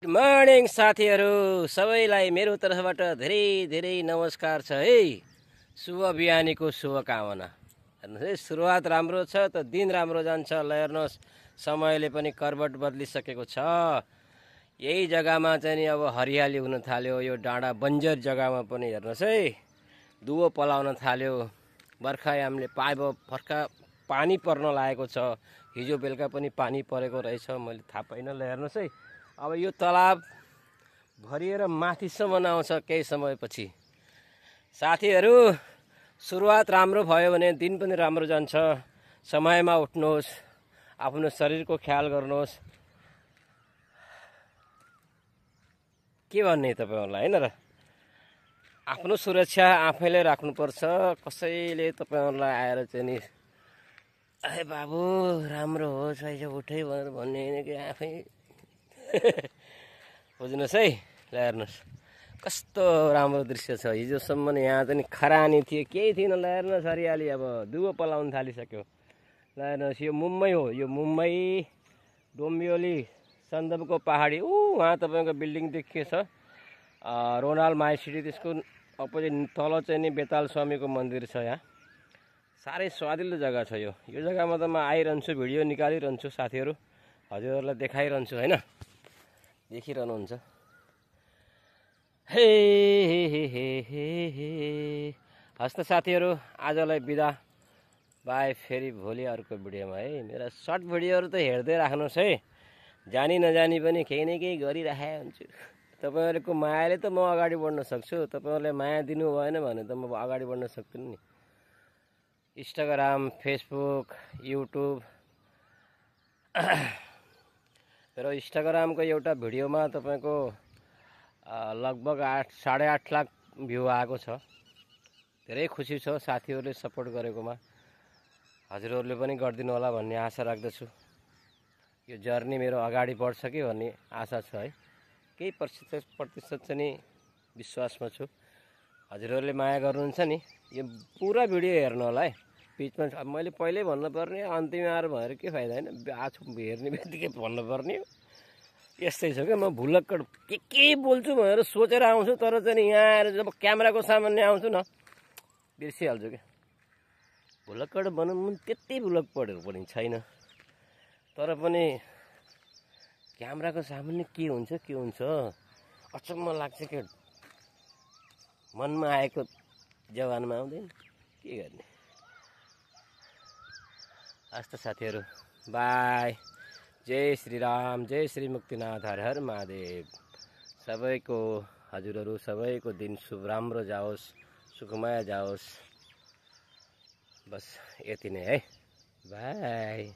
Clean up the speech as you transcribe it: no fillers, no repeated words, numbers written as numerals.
Good morning साथीहरू सबैलाई मेरो तर्फबाट धेरै धेरै नमस्कार छ है। शुभ बिहानीको शुभकामना। हेर्नुहोस् है, सुरुवात राम्रो छ त दिन राम्रो जान्छ। ल हेर्नुहोस्, समयले पनि करवट बदलिसकेको छ। यही जग्गामा चाहिँ नि अब हरियाली हुन थाल्यो। यो डाँडा बन्जर जग्गामा पनि हेर्नुहोस् है, दुवो पलाउन थाल्यो। बर्खायामले फर्का पानी पर्न लागेको छ। हिजो बेलुका पनि पानी परेको रहेछ, मैले थाहा पाइनँ। ल हेर्नुहोस् है, अब यो तालाब भरिएर माथिसम्म आउँछ केही समयपछि। साथीहरू, सुरुवात राम्रो भयो भने दिन पनि राम्रो जान्छ। समयमा उठ्नुहोस्, आफ्नो शरीरको ख्याल गर्नुहोस्। के भन्ने तपाईँहरूलाई, होइन र? आफ्नो सुरक्षा आफैले राख्नुपर्छ। कसैले तपाईँहरूलाई आएर चाहिँ नि अरे बाबु राम्रो होस् अहिले उठै भनेर भन्ने होइन कि आफै बुझ्नुहोस् है। ल हेर्नुहोस् कस्तो राम्रो दृश्य छ। हिजोसम्म यहाँ चाहिँ खरानी थियो, केही थिएन। ल हेर्नुहोस् हरियाली अब दुवो पलाउन थालिसक्यो। ल हेर्नुहोस्, यो मुम्बई हो। यो मुम्बई डोम्बिवली सन्दकपू पहाडी उहाँ तपाईँको बिल्डिङ देखिएछ, रोनाल्ड माई सिटी। त्यसको अपोजिट तल चाहिँ नि बेताल स्वामीको मन्दिर छ। यहाँ साह्रै स्वादिलो जग्गा छ। यो जग्गामा त म आइरहन्छु, भिडियो निकालिरहन्छु। साथीहरू हजुरहरूलाई देखाइरहन्छु, होइन? देखिरहनुहुन्छ। हे हे हे हे हे हे हस्त साथीहरू, आजलाई बिदा। बाई, फेरि भोलि अर्को भिडियोमा है। मेरा सर्ट भिडियोहरू त हेर्दै राख्नुहोस् है। जानी नजानी पनि केही न केही गरिराखेको हुन्छु। तपाईँहरूको मायाले त म अगाडि बढ्न सक्छु। तपाईँहरूले माया दिनु भएन भने त म अगाडि बढ्न सक्दिनँ नि। Instagram, Facebook, YouTube. मेरो इन्स्टाग्रामको एउटा भिडियोमा तपाईँको लगभग 8.5 लाख भ्यू आएको छ। धेरै खुसी छ साथीहरूले सपोर्ट गरेकोमा। हजुरहरूले पनि गरिदिनु होला भन्ने आशा राख्दछु। यो जर्नी मेरो अगाडि बढ्छ कि भन्ने आशा छ है। केही प्रतिशत चाहिँ नि विश्वासमा छु। हजुरहरूले माया गर्नुहुन्छ नि। यो पुरा भिडियो हेर्नु होला है। बिचमा मैले पहिल्यै भन्नुपर्ने, अन्तिम आएर भनेर के फाइदा, होइन? आज हेर्ने बित्तिकै भन्नुपर्ने हो। यस्तै छ क्या, म भुलक्कड के बोल्छु भनेर सोचेर आउँछु, तर चाहिँ नि यहाँ आएर जब क्यामेराको सामान्य आउँछु न, बिर्सिहाल्छु क्या। भुलक्कड भनौँ, म त्यति भुलक्कड पनि छैन, तर पनि क्यामेराको सामान्य के हुन्छ अचम्म लाग्छ क्या। मनमा आएको जवानमा आउँदैन, के गर्ने। हस्त साथीहरू, बाई। जय श्री राम, जय श्री मुक्तिनाथ, हर हर महादेव। सबैको हजुरहरू सबैको दिन शुभ राम्रो जाओस्, सुखमय जाओस्। बस यति नै है। बाई।